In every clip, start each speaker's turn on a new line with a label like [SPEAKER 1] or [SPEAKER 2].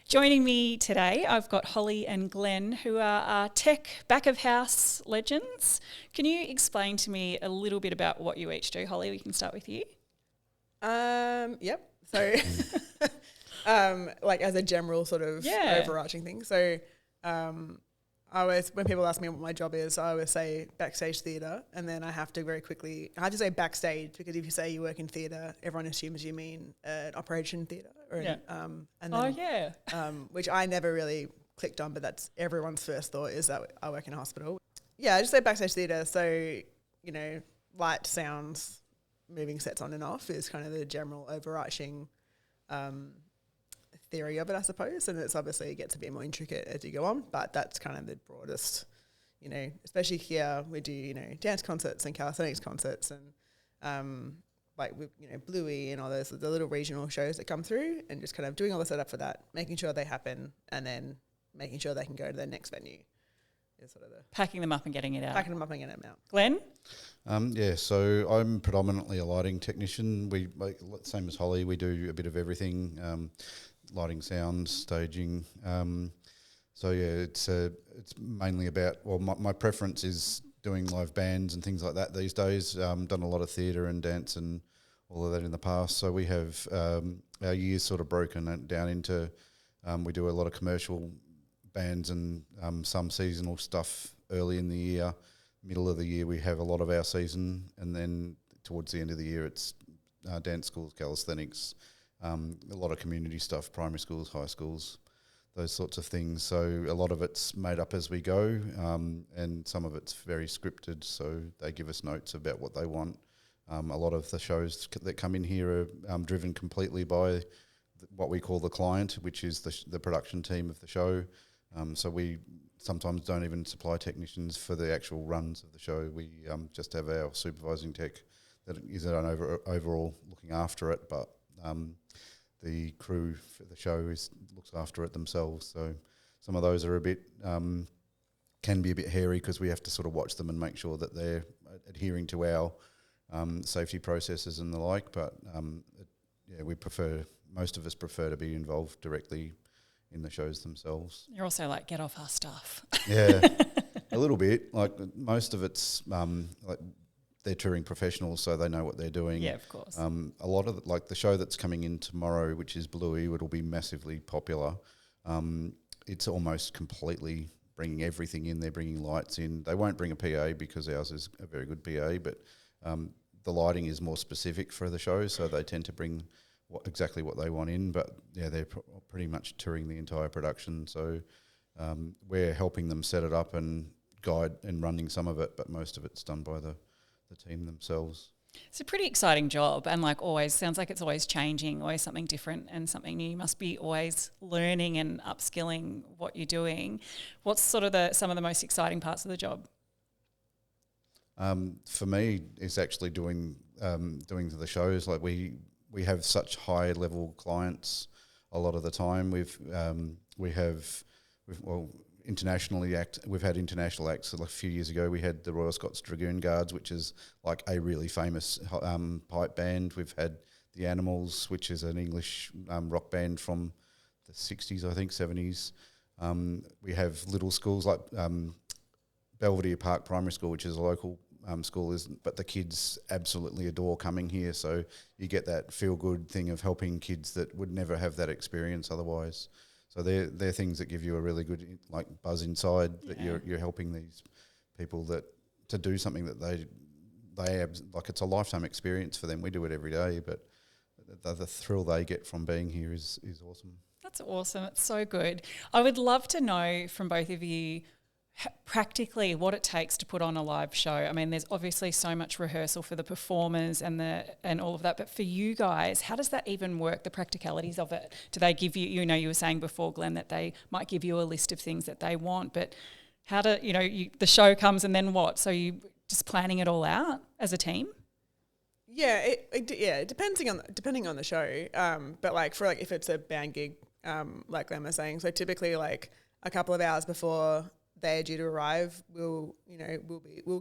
[SPEAKER 1] Joining me today, I've got Holly and Glenn, who are our tech back-of-house legends. Can you explain to me a little bit about what you each do? Holly, we can start with you.
[SPEAKER 2] Yep. So, like as a general sort of overarching thing. So, I always, when people ask me what my job is, I always say backstage theatre, and then I have to say backstage, because if you say you work in theatre, everyone assumes you mean an operation theatre. Which I never really clicked on, but that's everyone's first thought, is that I work in a hospital. Yeah, I just say backstage theatre. So, light, sounds, moving sets on and off is kind of the general overarching theory of it, I suppose. And it's obviously, it gets a bit more intricate as you go on, but that's kind of the broadest, especially here we do, dance concerts and calisthenics concerts and with, Bluey and all those, the little regional shows that come through, and just kind of doing all the setup for that, making sure they happen, and then making sure they can go to their next venue. Is sort of
[SPEAKER 1] packing them up and getting it out. Glenn?
[SPEAKER 3] So I'm predominantly a lighting technician. We, same as Holly, we do a bit of everything, lighting, sound, staging. It's mainly about, my preference is doing live bands and things like that these days. Done a lot of theatre and dance and all of that in the past. So we have our years sort of broken down into, we do a lot of commercial bands and some seasonal stuff early in the year. Middle of the year we have a lot of our season, and then towards the end of the year it's dance schools, calisthenics, a lot of community stuff, primary schools, high schools, those sorts of things. So a lot of it's made up as we go, and some of it's very scripted, so they give us notes about what they want. A lot of the shows that come in here are driven completely by what we call the client, which is the production team of the show. So we sometimes don't even supply technicians for the actual runs of the show. We just have our supervising tech that is an overall looking after it, but the crew for the show looks after it themselves. So some of those are a bit can be a bit hairy, because we have to sort of watch them and make sure that they're adhering to our safety processes and the like. But most of us prefer to be involved directly in the shows themselves.
[SPEAKER 1] You're also like, get off our stuff.
[SPEAKER 3] Yeah, a little bit. Like most of it's they're touring professionals, so they know what they're doing.
[SPEAKER 1] Yeah, of course.
[SPEAKER 3] A lot of the show that's coming in tomorrow, which is Bluey, it'll be massively popular. It's almost completely bringing everything in. They're bringing lights in. They won't bring a PA because ours is a very good PA, but the lighting is more specific for the show, so they tend to bring exactly what they want in. But yeah, they're pretty much touring the entire production, so we're helping them set it up and guide and running some of it, but most of it's done by the team themselves.
[SPEAKER 1] It's a pretty exciting job, and always sounds like it's always changing, always something different and something new. You must be always learning and upskilling what you're doing. What's sort of some of the most exciting parts of the job?
[SPEAKER 3] For me, it's actually doing the shows. Like we have such high level clients a lot of the time. We've had international acts. Like a few years ago, we had the Royal Scots Dragoon Guards, which is like a really famous pipe band. We've had the Animals, which is an English rock band from the 60s, I think, 70s. We have little schools like Belvedere Park Primary School, which is a local school, but the kids absolutely adore coming here. So you get that feel-good thing of helping kids that would never have that experience otherwise. So they're things that give you a really good buzz inside, that you're helping these people to do something that they have, it's a lifetime experience for them. We do it every day, but the thrill they get from being here is awesome.
[SPEAKER 1] That's awesome. It's so good. I would love to know from both of you practically what it takes to put on a live show. I mean, there's obviously so much rehearsal for the performers and all of that, but for you guys, how does that even work, the practicalities of it? Do they give you, you were saying before, Glenn, that they might give you a list of things that they want, but how do, the show comes and then what? So you just planning it all out as a team?
[SPEAKER 2] Yeah, depending on the show. But if it's a band gig, like Glenn was saying, so typically a couple of hours before they're due to arrive, we'll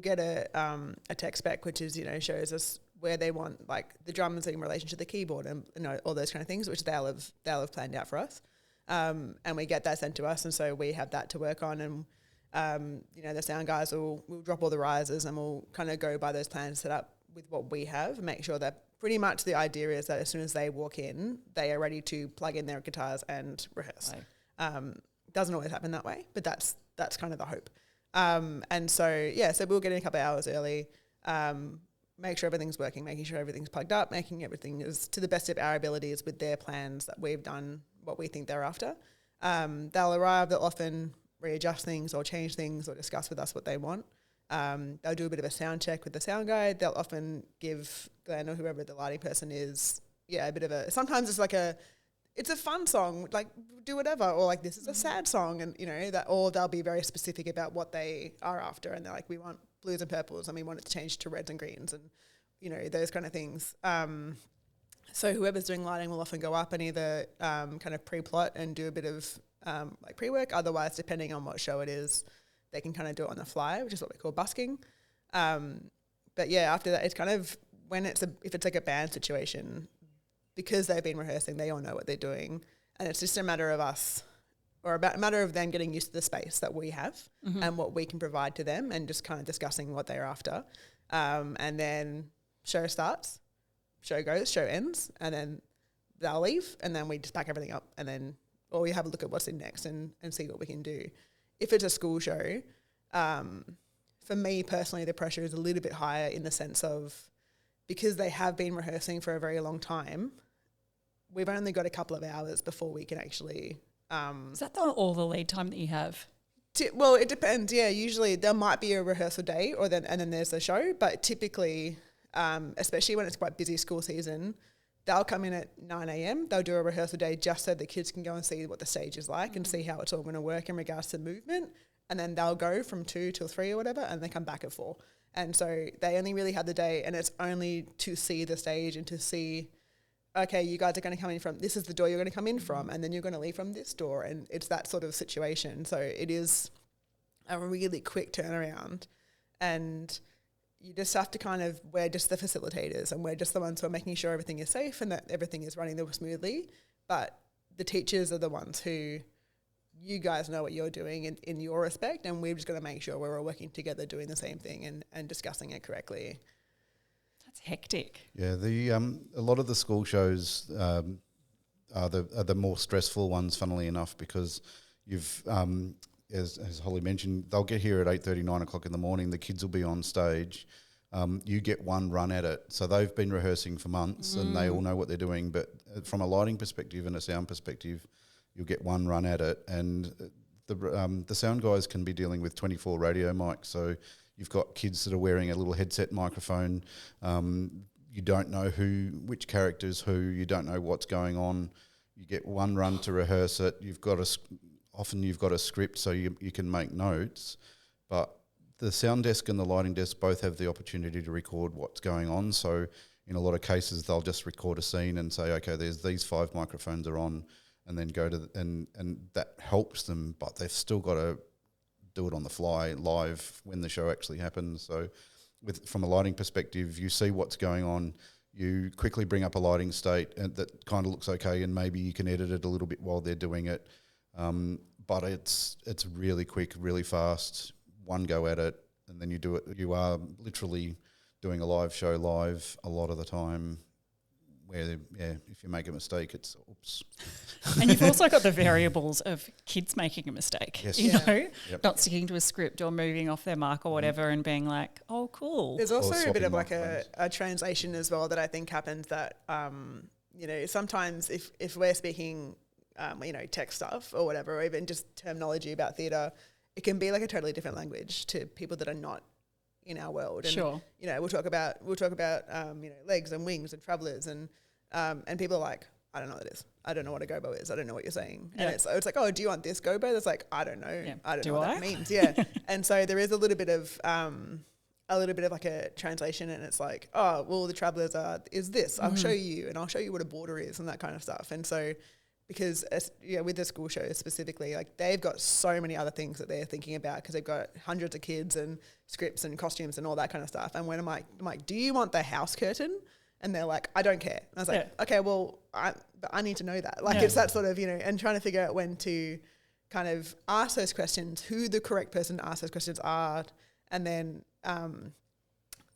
[SPEAKER 2] get a tech spec, which is shows us where they want the drums in relation to the keyboard and all those kind of things, which they'll have planned out for us. And we get that sent to us, and so we have that to work on. And the sound guys will drop all the risers, and we'll kind of go by those plans set up with what we have, and make sure that pretty much the idea is that as soon as they walk in, they are ready to plug in their guitars and rehearse. Doesn't always happen that way, but that's kind of the hope. And so we'll get in a couple of hours early, make sure everything's working, making sure everything's plugged up, making everything is to the best of our abilities with their plans that we've done what we think they're after. They'll arrive, they'll often readjust things or change things or discuss with us what they want. They'll do a bit of a sound check with the sound guy. They'll often give Glenn or whoever the lighting person is, a bit of a, sometimes it's like it's a fun song, like do whatever, or like this is a sad song, and or they'll be very specific about what they are after, and they're like, we want blues and purples and we want it to change to reds and greens, and those kind of things. So whoever's doing lighting will often go up and either kind of pre-plot and do a bit of like pre-work. Otherwise, depending on what show it is, they can kind of do it on the fly, which is what we call busking. But yeah, after that, it's kind of if it's like a band situation, because they've been rehearsing, they all know what they're doing, and it's just a matter of us, or a matter of them getting used to the space that we have and what we can provide to them, and just kind of discussing what they're after. And then show starts, show goes, show ends, and then they'll leave, and then we just pack everything up, and then or we have a look at what's in next and see what we can do. If it's a school show, for me personally, the pressure is a little bit higher in the sense of, because they have been rehearsing for a very long time, we've only got a couple of hours before we can actually...
[SPEAKER 1] is that all the lead time that you have?
[SPEAKER 2] Well, it depends. Yeah, usually there might be a rehearsal day, and then there's the show. But typically, especially when it's quite busy school season, they'll come in at 9 a.m. They'll do a rehearsal day just so the kids can go and see what the stage is like and see how it's all going to work in regards to movement. And then they'll go from 2 till 3 or whatever, and they come back at 4. And so they only really have the day, and it's only to see the stage and to see, okay, you guys are going to come in from, this is the door you're going to come in from, and then you're going to leave from this door. And it's that sort of situation. So it is a really quick turnaround. And you just have to we're just the facilitators, and we're just the ones who are making sure everything is safe and that everything is running smoothly. But the teachers are the ones who, you guys know what you're doing in your respect, and we're just going to make sure we're all working together doing the same thing and discussing it correctly.
[SPEAKER 1] That's hectic.
[SPEAKER 3] Yeah, a lot of the school shows are the more stressful ones, funnily enough, because you've as Holly mentioned, they'll get here at 8:30, 9 o'clock in the morning. The kids will be on stage. You get one run at it. So they've been rehearsing for months and they all know what they're doing. But from a lighting perspective and a sound perspective, you'll get one run at it. And the sound guys can be dealing with 24 radio mics. So you've got kids that are wearing a little headset microphone. You don't know which character is who. You don't know what's going on. You get one run to rehearse it. Often you've got a script so you can make notes, but the sound desk and the lighting desk both have the opportunity to record what's going on. So in a lot of cases, they'll just record a scene and say, okay, there's these 5 microphones are on, and then go to and that helps them, but they've still got to do it on the fly live when the show actually happens. So from a lighting perspective, you see what's going on, you quickly bring up a lighting state and that kind of looks okay, and maybe you can edit it a little bit while they're doing it. But it's really quick, really fast, one go at it, and then you do it. You are literally doing a live show live a lot of the time, where, if you make a mistake, it's oops.
[SPEAKER 1] And you've also got the variables of kids making a mistake,
[SPEAKER 3] yes.
[SPEAKER 1] Not sticking to a script or moving off their mark or whatever and being like, oh, cool.
[SPEAKER 2] There's also a bit of like a translation as well that I think happens that, sometimes if we're speaking tech stuff or whatever, or even just terminology about theatre, it can be like a totally different language to people that are not in our world. And,
[SPEAKER 1] sure.
[SPEAKER 2] We'll talk about legs and wings and travellers and people are like, I don't know what it is. I don't know what a gobo is. I don't know what you're saying. Yeah. And it's like, oh, do you want this gobo? That's like, I don't know. Yeah. I don't know what that means. Yeah. And so there is a little bit of like a translation, and it's like, oh, well, the travellers is this. I'll show you, and I'll show you what a border is and that kind of stuff. And so, because with the school shows specifically, like they've got so many other things that they're thinking about because they've got hundreds of kids and scripts and costumes and all that kind of stuff. And when I'm like, do you want the house curtain? And they're like, I don't care. And I was like, okay, well, but I need to know that. Like it's that sort of, and trying to figure out when to kind of ask those questions, who the correct person to ask those questions are, and then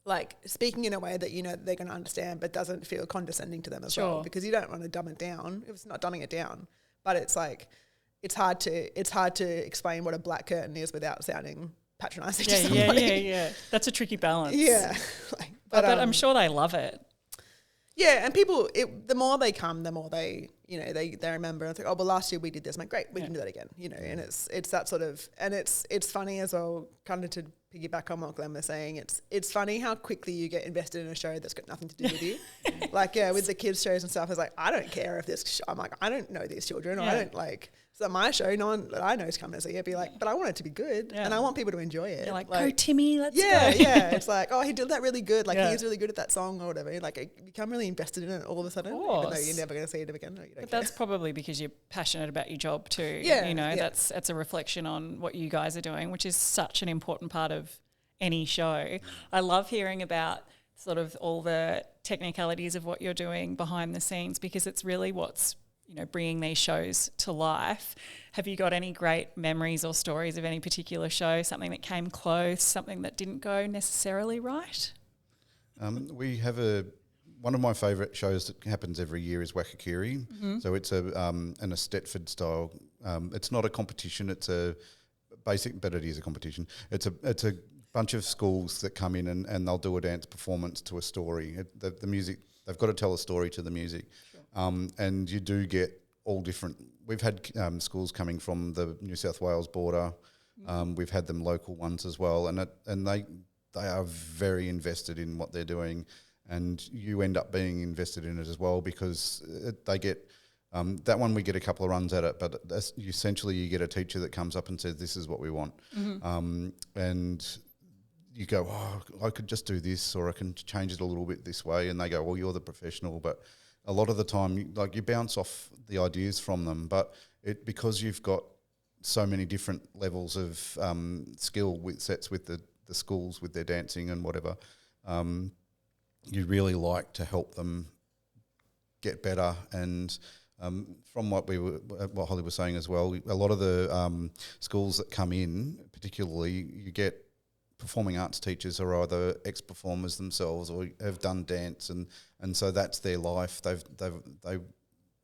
[SPEAKER 2] like speaking in a way that they're going to understand, but doesn't feel condescending to them as well, because you don't want to dumb it down. It's not dumbing it down, but it's like it's hard to explain what a black curtain is without sounding patronising to somebody.
[SPEAKER 1] Yeah. That's a tricky balance.
[SPEAKER 2] Yeah,
[SPEAKER 1] but I'm sure they love it.
[SPEAKER 2] Yeah, and people, the more they come, the more they remember. It's like, oh, well, last year we did this. I'm like, great, we can do that again. And it's that sort of, and it's funny as well, kind of to piggyback on what Glenn was saying. It's funny how quickly you get invested in a show that's got nothing to do with you. Like, with the kids shows and stuff, it's like, I don't care if this, I'm like, I don't know these children, or I don't like, so my show, no one that I know is coming to see it, be like, but I want it to be good, and I want people to enjoy it.
[SPEAKER 1] You're like, go Timmy, let's go.
[SPEAKER 2] Yeah, it's like, oh, he did that really good. Like, he's really good at that song or whatever. Like, you become really invested in it all of a sudden, even though you're never going to see it again. No, you don't care.
[SPEAKER 1] That's probably because you're passionate about your job too.
[SPEAKER 2] Yeah,
[SPEAKER 1] that's a reflection on what you guys are doing, which is such an important part of any show. I love hearing about sort of all the technicalities of what you're doing behind the scenes, because it's really what's bringing these shows to life. Have you got any great memories or stories of any particular show, something that came close, something that didn't go necessarily right?
[SPEAKER 3] We have one of my favourite shows that happens every year is Wakakiri. Mm-hmm. So it's a Stepford style. It's not a competition. It's a basic, but it is a competition. It's a bunch of schools that come in and they'll do a dance performance to a story. The music, they've got to tell a story to the music. And you do get all different. We've had schools coming from the New South Wales border. We've had them local ones as well, and they are very invested in what they're doing, and you end up being invested in it as well, because they get that one. We get a couple of runs at it, but essentially you get a teacher that comes up and says, "This is what we want," and you go, "Oh, I could just do this, or I can change it a little bit this way," and they go, "Well, you're the professional," but a lot of the time, you bounce off the ideas from them, but because you've got so many different levels of skill sets with the schools with their dancing and whatever, you really like to help them get better. And from what Holly was saying as well, a lot of the schools that come in, particularly, you get performing arts teachers are either ex-performers themselves or have done dance, and so that's their life. They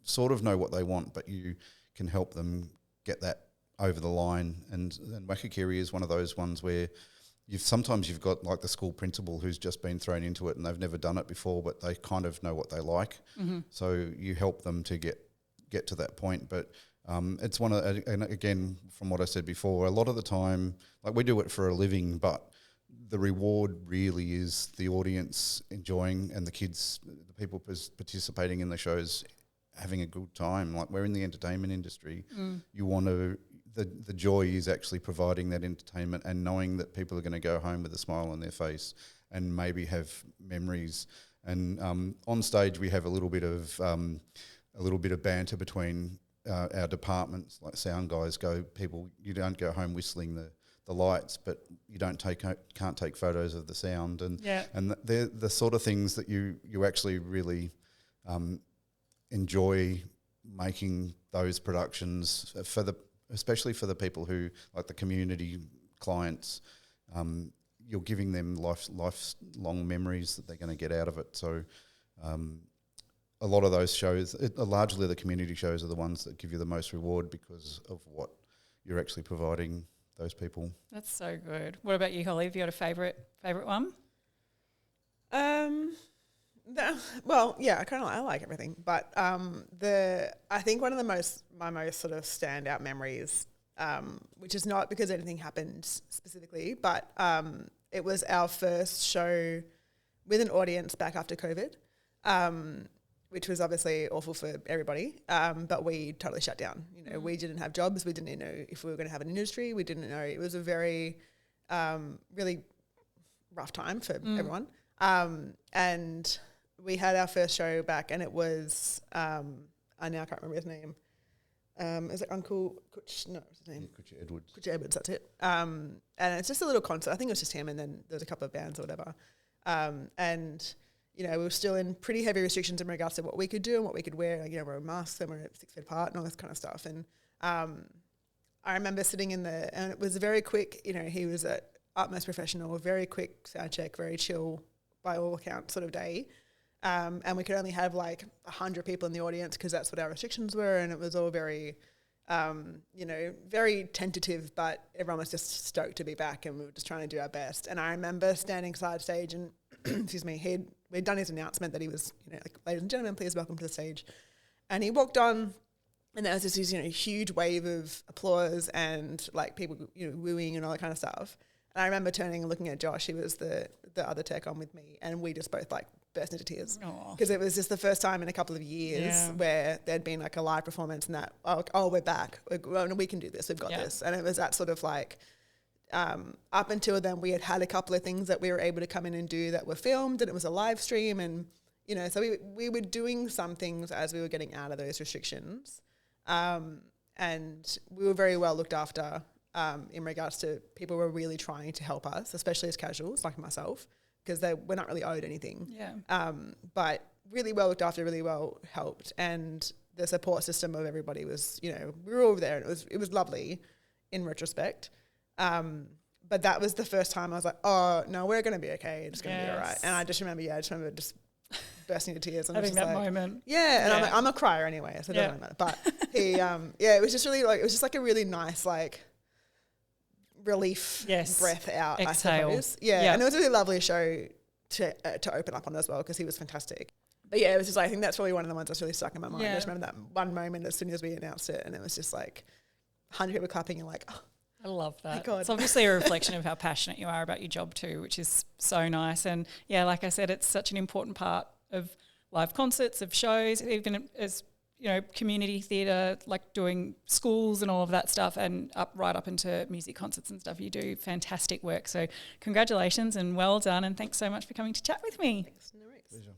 [SPEAKER 3] sort of know what they want, but you can help them get that over the line. And Wakakiri is one of those ones where sometimes you've got like the school principal who's just been thrown into it and they've never done it before, but they kind of know what they like. Mm-hmm. So you help them to get to that point. But it's one of, and again, from what I said before, a lot of the time, like, we do it for a living, but the reward really is the audience enjoying and the kids, the people participating in the shows having a good time. Like, we're in the entertainment industry. You want to, the joy is actually providing that entertainment and knowing that people are going to go home with a smile on their face and maybe have memories. And on stage we have a little bit of banter between our departments. Like, sound guys go, people, you don't go home whistling the lights, but you can't take photos of the sound, and they're the sort of things that you actually really enjoy making those productions especially for the people who, like the community clients. You're giving them lifelong memories that they're going to get out of it. So a lot of those shows, largely the community shows, are the ones that give you the most reward because of what you're actually providing those people.
[SPEAKER 1] That's so good. What about you, Holly? Have you got a favourite one? I like everything, but I think one of my most sort of standout memories, which is not because anything happened specifically, but it was our first show with an audience back after COVID, which was obviously awful for everybody, but we totally shut down. We didn't have jobs. We didn't know if we were going to have an industry. We didn't know. It was a very, really rough time for everyone. And we had our first show back, and it was, I now can't remember his name. Is it Uncle Kutch? No, what's his name?
[SPEAKER 3] Yeah, Kutch Edwards.
[SPEAKER 2] Kutch Edwards, that's it. And it's just a little concert. I think it was just him, and then there was a couple of bands or whatever. And we were still in pretty heavy restrictions in regards to what we could do and what we could wear. Like, we're masks and we're 6 feet apart and all this kind of stuff. And I remember sitting in there, and it was very quick. He was at utmost professional, very quick sound check, very chill by all accounts sort of day. And we could only have like 100 people in the audience because that's what our restrictions were. And it was all very, very tentative, but everyone was just stoked to be back and we were just trying to do our best. And I remember standing side stage and, excuse me, we'd done his announcement that he was, like, ladies and gentlemen, please welcome to the stage. And he walked on, and there was this, huge wave of applause and like people, wooing and all that kind of stuff. And I remember turning and looking at Josh, he was the other tech on with me, and we just both like burst into tears because it was just the first time in a couple of years where there'd been like a live performance and that, we're back, we can do this, we've got this. And it was that sort of like, up until then we had a couple of things that we were able to come in and do that were filmed, and it was a live stream, and so we were doing some things as we were getting out of those restrictions, and we were very well looked after in regards to people who were really trying to help us, especially as casuals like myself, because we're not really owed anything. But really well looked after, really well helped, and the support system of everybody was, we were all there, and it was lovely in retrospect. But that was the first time I was like, oh no, we're going to be okay. It's going to be all right. And I just remember just bursting into tears. And
[SPEAKER 1] having that moment.
[SPEAKER 2] Yeah. And I'm a crier anyway, so it doesn't really matter. But he, it was just really like, it was just like a really nice, like, relief breath out,
[SPEAKER 1] exhale.
[SPEAKER 2] I suppose. Yeah. And it was a really lovely show to open up on as well, because he was fantastic. But yeah, it was just like, I think that's probably one of the ones that's really stuck in my mind. I just remember that one moment as soon as we announced it, and it was just like 100 people clapping and like, oh,
[SPEAKER 1] I love that.
[SPEAKER 2] God.
[SPEAKER 1] It's obviously a reflection of how passionate you are about your job too, which is so nice. And yeah, like I said, it's such an important part of live concerts, of shows, even as, community theatre, like doing schools and all of that stuff, and right up into music concerts and stuff. You do fantastic work. So congratulations and well done, and thanks so much for coming to chat with me.
[SPEAKER 2] Thanks. No worries.
[SPEAKER 3] Pleasure.